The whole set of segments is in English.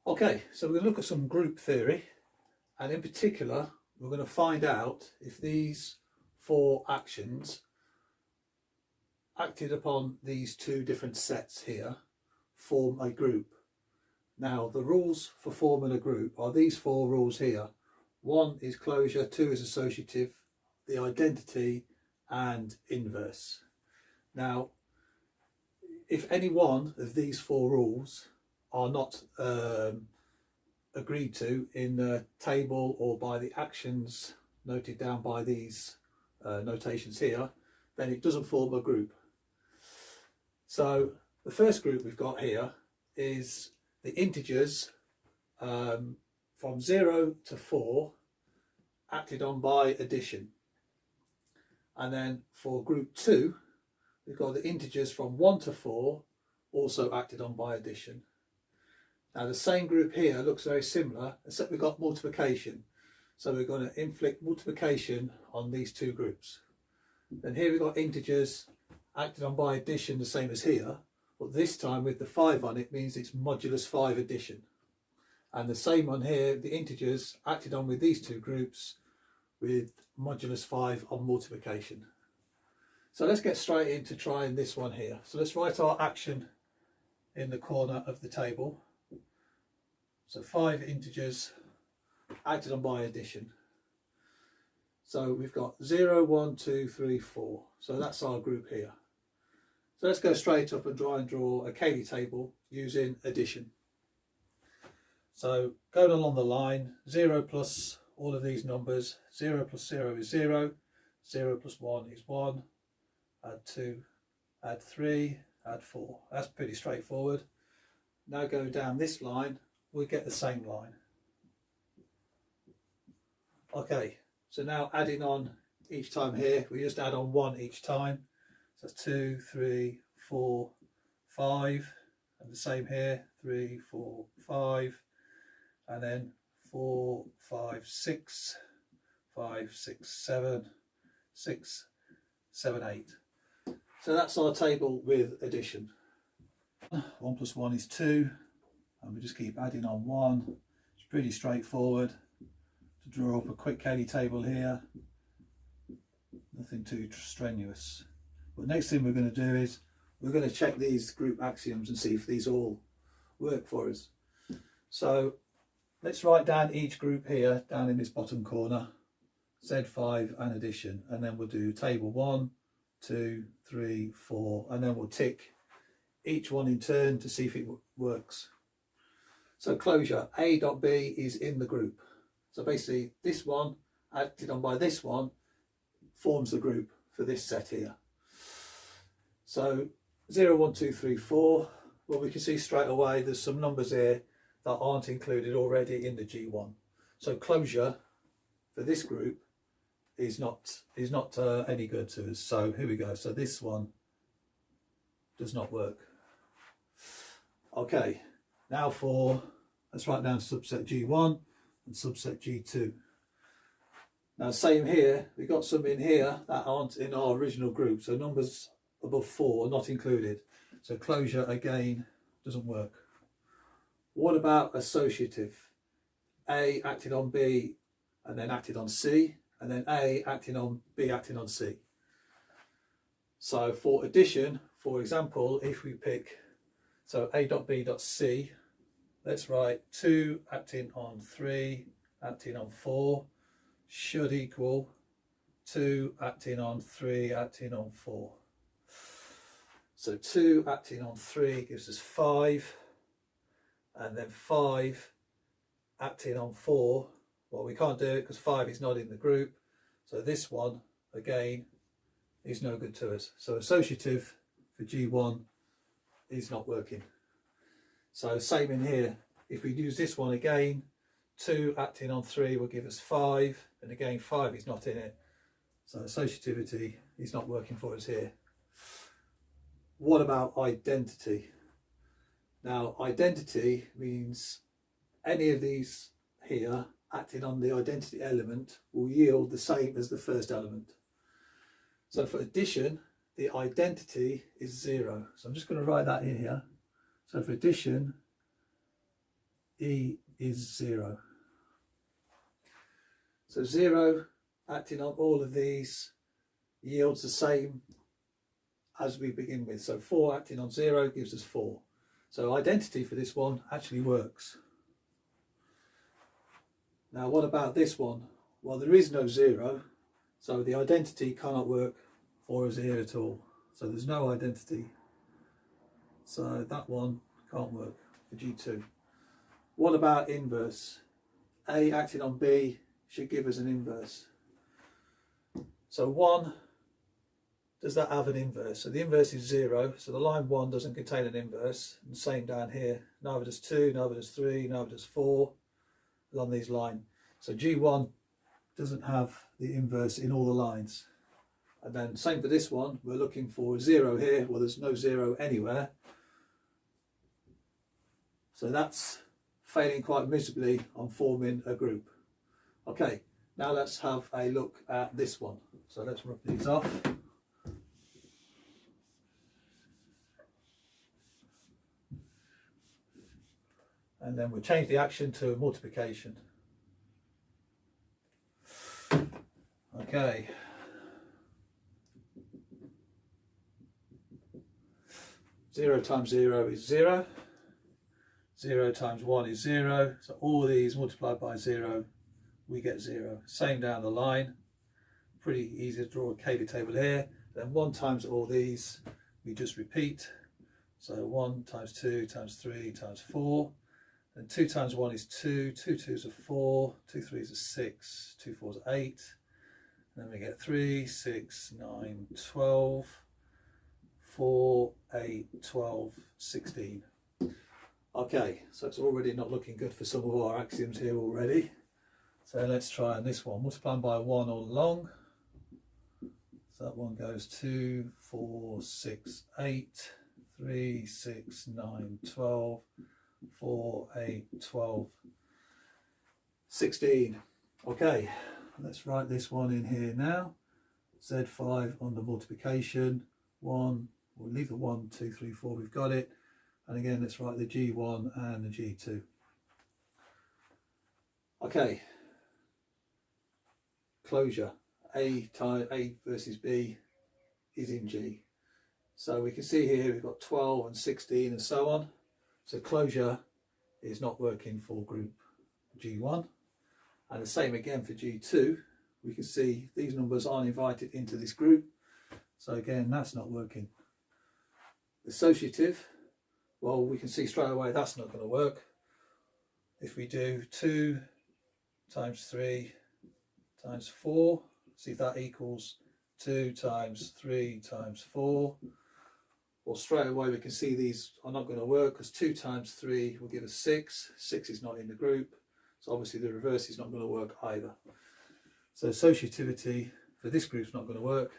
Okay, so we're going to look at some group theory, and in particular we're going to find out if these four actions acted upon these two different sets here form a group. Now the rules for forming a group are these four rules here. One is closure, two is associative, the identity and inverse. Now if any one of these four rules are not agreed to in the table or by the actions noted down by these notations here, then it doesn't form a group. So the first group we've got here is the integers from 0 to 4 acted on by addition. And then for group 2, we've got the integers from 1 to 4 also acted on by addition. Now the same group here looks very similar, except we've got multiplication. So we're going to inflict multiplication on these two groups. Then here we've got integers acted on by addition, the same as here, but this time with the 5 on it means it's modulus 5 addition. And the same on here, the integers acted on with these two groups with modulus 5 on multiplication. So let's get straight into trying this one here. So let's write our action in the corner of the table. So 5 integers acted on by addition. So we've got 0, 1, 2, 3, 4. So that's our group here. So let's go straight up and try and draw a Caley table using addition. So going along the line, 0 plus all of these numbers, 0 plus 0 is 0, 0 plus 1 is 1, add 2, add 3, add 4. That's pretty straightforward. Now go down this line, we get the same line. Okay, so now adding on each time here, we just add on 1 each time. So that's 2, 3, 4, 5, and the same here, 3, 4, 5, and then 4, 5, 6, 5, 6, 7, 6, 7, 8. So that's our table with addition. 1 plus 1 is 2, and we just keep adding on 1. It's pretty straightforward to draw up a quick Caley table here. Nothing too strenuous. But next thing we're going to do is we're going to check these group axioms and see if these all work for us. So let's write down each group here down in this bottom corner, Z5 and addition, and then we'll do table 1, 2, 3, 4, and then we'll tick each one in turn to see if it works. So closure, A dot B is in the group. So basically this one acted on by this one forms the group for this set here. So 0, 1, 2, 3, 4, well we can see straight away there's some numbers here that aren't included already in the G1. So closure for this group is not any good to us. So here we go. So this one does not work. Okay, now let's write down subset G1 and subset G2. Now same here, we've got some in here that aren't in our original group. So numbers above 4 are not included. So closure again doesn't work. What about associative? A acted on B and then acted on C, and then A acting on B acting on C. So for addition, for example, if we pick, so A dot B dot C, let's write 2 acting on 3 acting on 4 should equal 2 acting on 3 acting on 4. So 2 acting on 3 gives us 5, and then 5 acting on 4, well we can't do it because 5 is not in the group, so this one again is no good to us. So associative for G1 is not working. So same in here, if we use this one again, 2 acting on 3 will give us 5, and again 5 is not in it, so associativity is not working for us here. What about identity? Now identity means any of these here acting on the identity element will yield the same as the first element. So for addition, the identity is 0. So I'm just going to write that in here. So for addition, E is 0. So 0 acting on all of these yields the same as we begin with. So 4 acting on 0 gives us 4. So identity for this one actually works. Now what about this one? Well, there is no 0, so the identity cannot work for us here at all. So there's no identity. So that one can't work for G2. What about inverse? A acting on B should give us an inverse. So 1, does that have an inverse? So the inverse is 0, so the line 1 doesn't contain an inverse. And same down here, neither does 2, neither does 3, neither does 4 along these lines. So G1 doesn't have the inverse in all the lines. And then same for this one, we're looking for a 0 here. Well, there's no 0 anywhere. So that's failing quite miserably on forming a group. Okay, now let's have a look at this one. So let's rub these off. And then we'll change the action to multiplication. Okay. Zero times 0 is 0. 0 times 1 is 0. So all these multiplied by 0, we get 0. Same down the line. Pretty easy to draw a Caley table here. Then 1 times all these, we just repeat. So 1 times 2 times 3 times 4. And 2 times 1 is 2. 2 2s are 4. 2 3s are 6. 2 4s are 8. And then we get 3, 6, 9, 12. 4, 8, 12, 16. Okay, so it's already not looking good for some of our axioms here already. So let's try on this one. Multiplying by 1 all along. So that one goes 2, 4, 6, 8, 3, 6, 9, 12, 4, 8, 12, 16. Okay, let's write this one in here now. Z5 under multiplication. 1, we'll leave the 1, 2, 3, 4, we've got it. And again, let's write the G1 and the G2. Okay, closure. A versus B is in G. So we can see here we've got 12 and 16 and so on. So closure is not working for group G1. And the same again for G2. We can see these numbers aren't invited into this group. So again, that's not working. Associative, well, we can see straight away that's not going to work. If we do 2 times 3 times 4, see if that equals 2 times 3 times 4. Well, straight away we can see these are not going to work because 2 times 3 will give us 6. 6 is not in the group, so obviously the reverse is not going to work either. So associativity for this group is not going to work,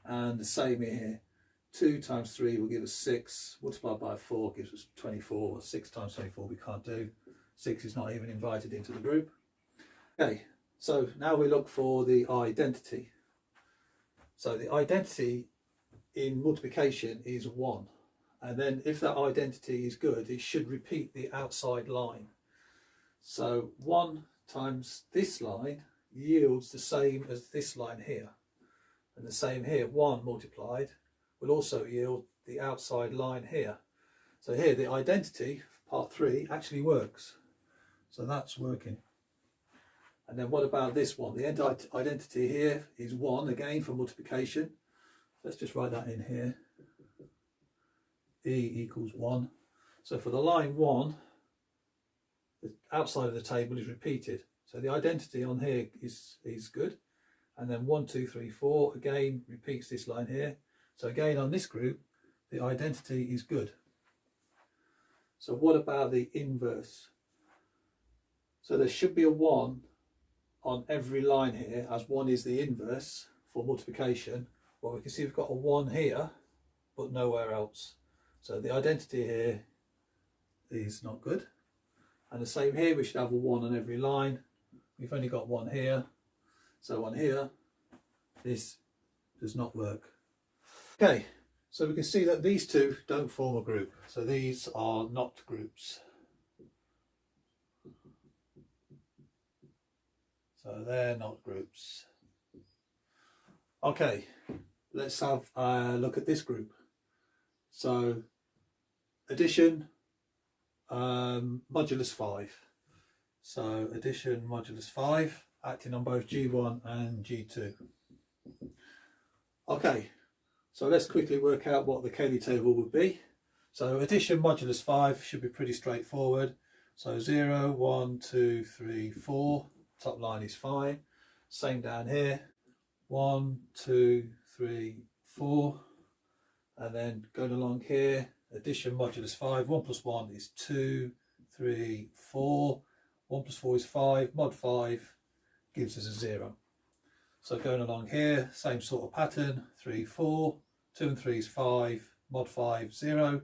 and the same here. 2 times 3 will give us 6, multiplied by 4 gives us 24. 6 times 24 we can't do. 6 is not even invited into the group. Okay, so now we look for the identity. So the identity in multiplication is 1. And then if that identity is good, it should repeat the outside line. So 1 times this line yields the same as this line here. And the same here, 1 multiplied will also yield the outside line here. So here the identity, part 3, actually works. So that's working. And then what about this one? The end identity here is 1 again for multiplication. Let's just write that in here. E equals 1. So for the line 1, the outside of the table is repeated. So the identity on here is good. And then 1, 2, 3, 4 again repeats this line here. So again on this group, the identity is good. So what about the inverse? So there should be a 1 on every line here, as 1 is the inverse for multiplication. Well, we can see we've got a 1 here, but nowhere else. So the identity here is not good. And the same here, we should have a 1 on every line. We've only got 1 here. So on here, this does not work. Okay, so we can see that these two don't form a group. So these are not groups. So they're not groups. Okay, let's have a look at this group. So addition, modulus 5. So addition modulus 5, acting on both G1 and G2. Okay, so let's quickly work out what the Caley table would be. So addition modulus 5 should be pretty straightforward. So 0, 1, 2, 3, 4, top line is fine. Same down here, 1, 2, 3, 4. And then going along here, addition modulus 5, 1 plus 1 is 2, 3, 4. 1 plus 4 is 5, mod 5 gives us a 0. So going along here, same sort of pattern, 3, 4, 2 and 3 is 5, mod 5, 0,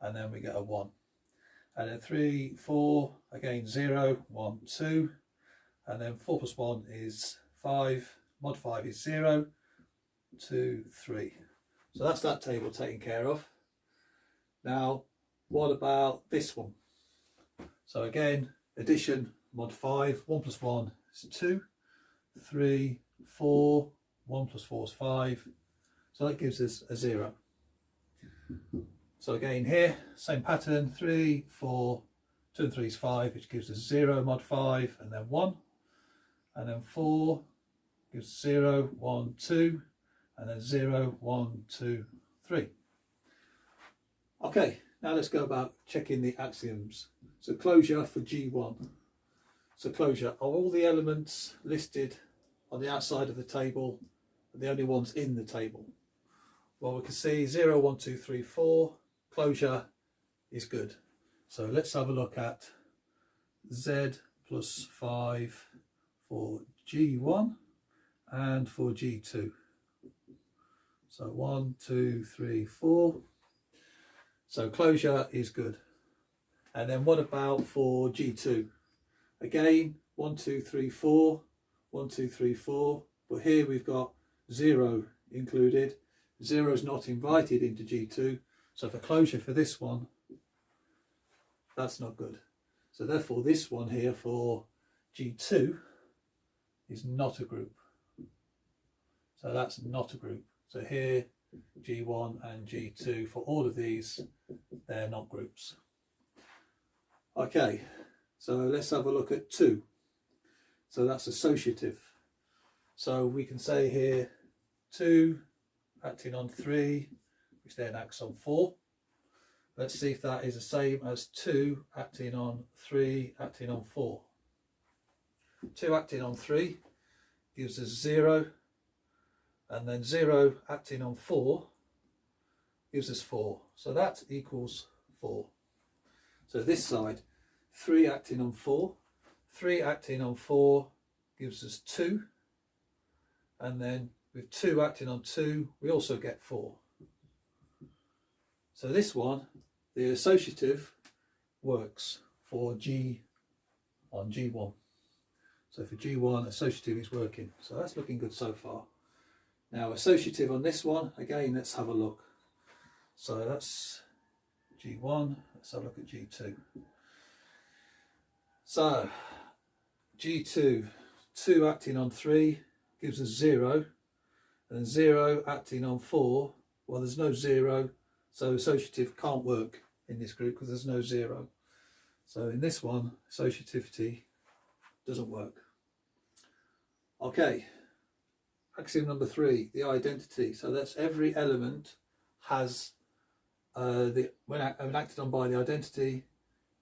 and then we get a 1. And then 3, 4, again 0, 1, 2, and then 4 plus 1 is 5, mod 5 is 0, 2, 3. So that's that table taken care of. Now, what about this one? So again, addition mod 5, 1 plus 1 is 2, 3, 4, 1 plus 4 is 5, so that gives us a 0. So again here, same pattern, 3, 4, 2 and 3 is 5, which gives us 0 mod 5, and then 1, and then 4 gives 0, 1, 2, and then 0, 1, 2, 3. Okay, now let's go about checking the axioms. So closure for G1. So closure, are all the elements listed on the outside of the table the only ones in the table? Well, we can see 0, 1, 2, 3, 4, closure is good. So let's have a look at Z plus 5 for G1 and for G2. So 1, 2, 3, 4. So closure is good. And then what about for G2? Again, 1, 2, 3, 4, 1, 2, 3, 4. But here we've got 0 included. 0 is not invited into G2. So for closure for this one, that's not good. So therefore this one here for G2 is not a group. So that's not a group. So here, G1 and G2, for all of these, they're not groups. Okay, so let's have a look at 2. So that's associative. So we can say here 2 acting on 3, which then acts on 4. Let's see if that is the same as 2 acting on 3 acting on 4. 2 acting on 3 gives us 0, and then 0 acting on 4 gives us 4. So that equals 4. So this side, 3 acting on 4, 3 acting on 4 gives us 2, and then with 2 acting on 2 we also get 4. So this one, the associative, works for G on G1. So for G1, associative is working. So that's looking good so far. Now associative on this one, again let's have a look. So that's G1, let's have a look at G2. So G2, 2 acting on 3 gives us 0, and 0 acting on 4, well there's no 0, so associative can't work in this group because there's no 0. So in this one, associativity doesn't work. Okay, axiom number 3, the identity. So that's every element has, when acted on by the identity,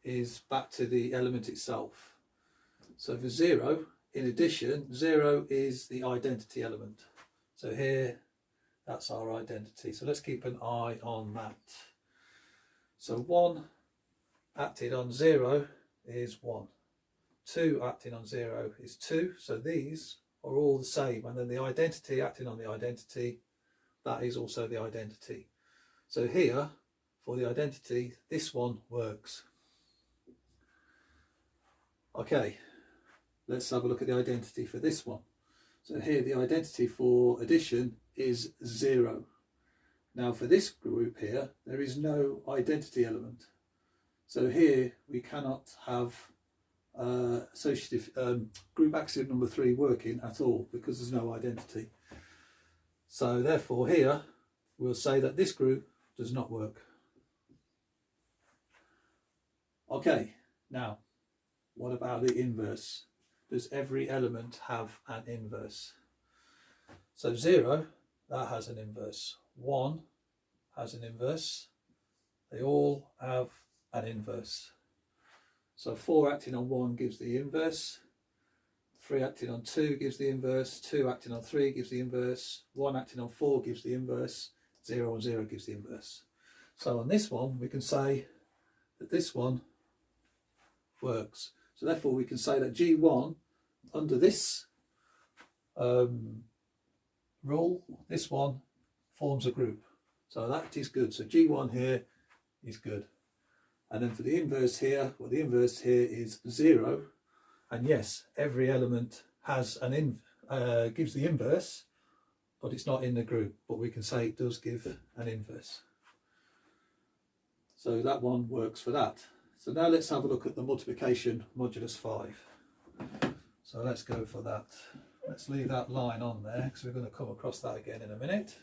is back to the element itself. So for 0, in addition, 0 is the identity element. So here, that's our identity. So let's keep an eye on that. So 1 acted on 0 is 1. 2 acting on 0 is 2. So these are all the same. And then the identity acting on the identity, that is also the identity. So here, for the identity, this one works. Okay, let's have a look at the identity for this one. So here the identity for addition is 0. Now for this group here, there is no identity element. So here we cannot have associative group axiom number 3 working at all, because there's no identity. So therefore here we'll say that this group does not work. Okay, now what about the inverse? Does every element have an inverse? So 0, that has an inverse. 1 has an inverse. They all have an inverse. So 4 acting on 1 gives the inverse. 3 acting on 2 gives the inverse. 2 acting on 3 gives the inverse. 1 acting on 4 gives the inverse. 0 on 0 gives the inverse. So on this one we can say that this one works. So therefore we can say that G1 under this rule, this one forms a group. So that is good. So G1 here is good. And then for the inverse here, well, the inverse here is 0. And yes, every element has gives the inverse, but it's not in the group. But we can say it does give an inverse. So that one works for that. So now let's have a look at the multiplication modulus 5. So let's go for that. Let's leave that line on there because we're going to come across that again in a minute.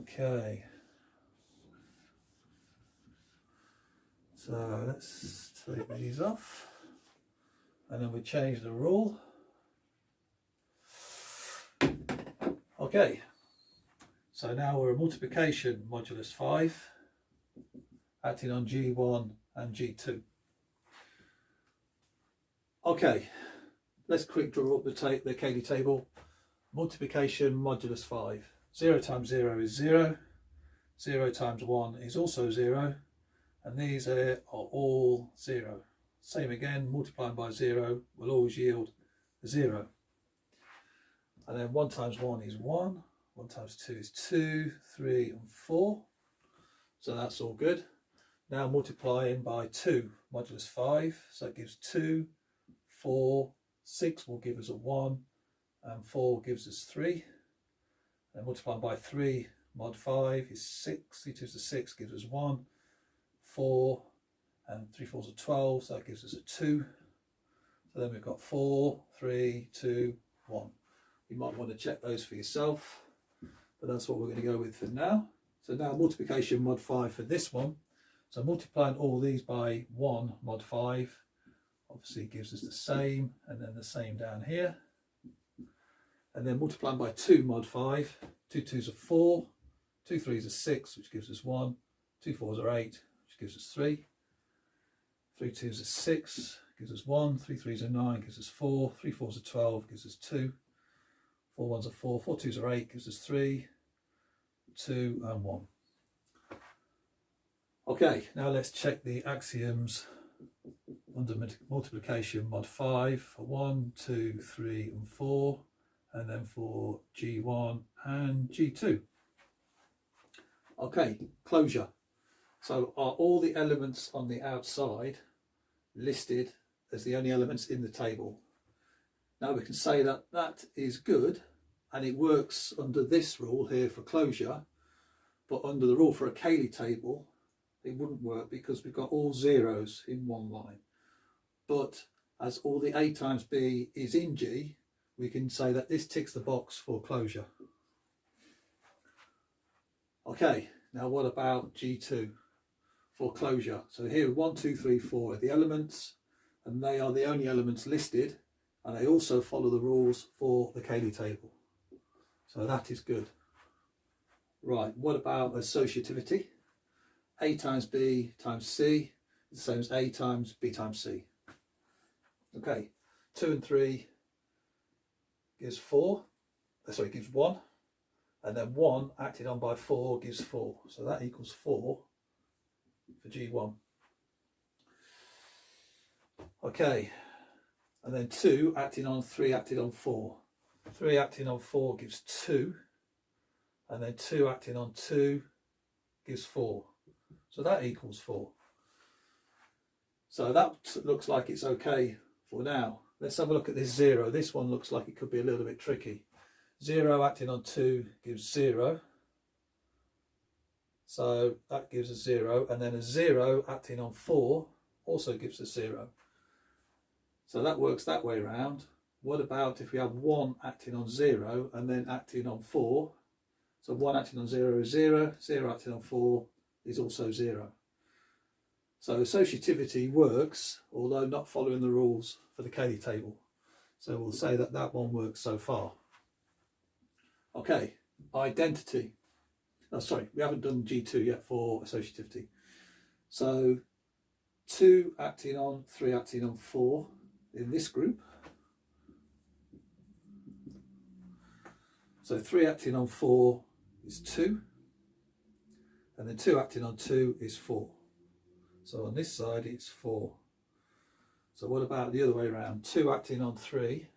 Okay. So let's take these off, and then we change the rule. Okay, so now we're a multiplication modulus 5 acting on G1 and G2. Okay, let's quick draw up the Caley table. Multiplication modulus 5. 0 times 0 is 0. 0 times 1 is also 0. And these are all 0. Same again, multiplying by 0 will always yield 0. And then 1 times 1 is 1. 1 times 2 is 2, 3 and 4. So that's all good. Now multiplying by 2 modulus 5. So it gives 2, 4, 6 will give us a 1, and 4 gives us 3. And multiplying by 3 mod 5 is 6. 3 2 is 6 gives us 1. 4 and 3 4s are 12, so that gives us a 2. So then we've got 4, 3, 2, 1. You might want to check those for yourself, but that's what we're going to go with for now. So now multiplication mod 5 for this one. So multiplying all these by 1 mod 5 obviously gives us the same, and then the same down here. And then multiplying by 2 mod 5, 2 2s are 4, 2 3s are 6, which gives us 1, 2 4s are 8, which gives us 3, 3 2s are 6, gives us 1, 3 3s are 9, gives us 4, 3 4s are 12, gives us 2, 4 1s are 4, 4 2s are 8, gives us 3, 2 and 1. Okay, now let's check the axioms under multiplication mod 5 for 1, 2, 3 and 4, and then for G1 and G2. Okay, closure. So are all the elements on the outside listed as the only elements in the table? Now we can say that that is good, and it works under this rule here for closure, but under the rule for a Caley table it wouldn't work because we've got all zeros in one line. But as all the A times B is in G, we can say that this ticks the box for closure. Okay, now what about G2 for closure? So here 1, 2, 3, 4 are the elements, and they are the only elements listed, and they also follow the rules for the Caley table. So that is good. Right, what about associativity? A times B times C is the same as A times B times C. Okay, 2 and 3 gives 4, sorry, gives 1, and then 1 acted on by 4 gives 4. So that equals 4 for G1. Okay, and then 2 acting on 3 acted on 4. 3 acting on 4 gives 2, and then 2 acting on 2 gives 4. So that equals 4. So that looks like it's okay for now. Let's have a look at this 0. This one looks like it could be a little bit tricky. 0 acting on 2 gives 0. So that gives us 0, and then a 0 acting on 4 also gives us 0. So that works that way around. What about if we have 1 acting on 0 and then acting on 4? So 1 acting on 0 is 0, 0 acting on 4 is also 0. So associativity works, although not following the rules for the Caley table. So we'll say that that one works so far. Okay, identity. Oh, sorry, we haven't done G2 yet for associativity. So 2 acting on 3 acting on 4 in this group. So 3 acting on 4 is 2, and then 2 acting on 2 is 4. So on this side it's 4. So what about the other way around? 2 acting on 3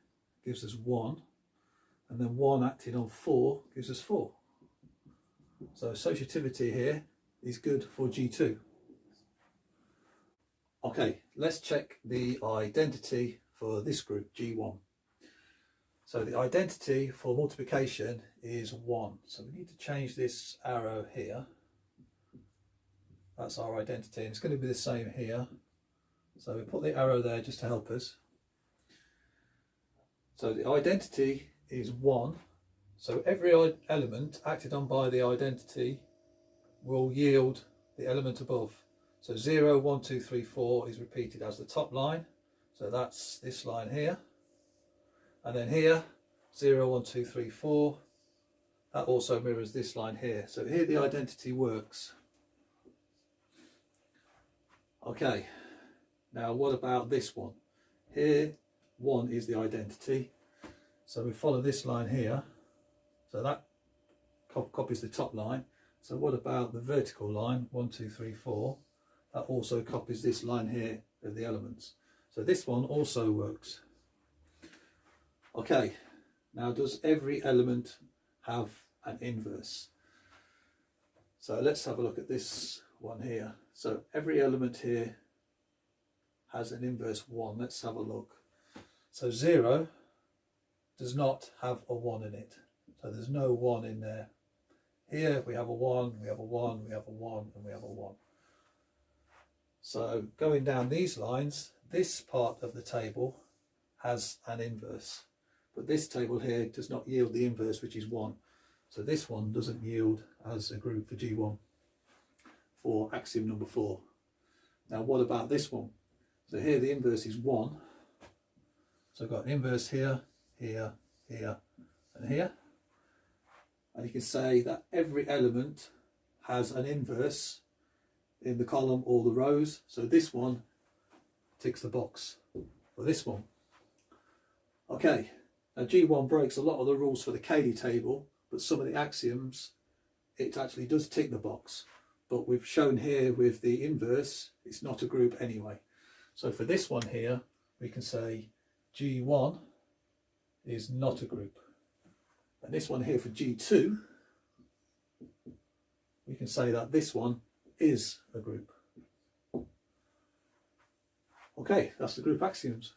gives us 1, and then 1 acting on 4 gives us 4. So associativity here is good for G2. Okay, let's check the identity for this group, G1. So the identity for multiplication is 1. So we need to change this arrow here. That's our identity, and it's going to be the same here. So we put the arrow there just to help us. So the identity is 1. So every element acted on by the identity will yield the element above. So 0, 1, 2, 3, 4 is repeated as the top line. So that's this line here. And then here, 0, 1, 2, 3, 4. That also mirrors this line here. So here the identity works. Okay, now what about this one? Here, 1 is the identity. So we follow this line here. So that copies the top line. So what about the vertical line, 1, 2, 3, 4? That also copies this line here of the elements. So this one also works. Okay, now does every element have an inverse? So let's have a look at this one here. So every element here has an inverse 1. Let's have a look. So 0 does not have a 1 in it. So there's no 1 in there. Here we have a 1, we have a 1, we have a 1, and we have a 1. So going down these lines, this part of the table has an inverse. But this table here does not yield the inverse, which is 1. So this one doesn't yield as a group for G1 for axiom number 4. Now what about this one? So here the inverse is 1. So I've got an inverse here, here, here, and here. And you can say that every element has an inverse in the column or the rows. So this one ticks the box for this one. Okay, now G1 breaks a lot of the rules for the Caley table, but some of the axioms it actually does tick the box. But we've shown here with the inverse, it's not a group anyway. So for this one here, we can say G1 is not a group. And this one here for G2, we can say that this one is a group. Okay, that's the group axioms.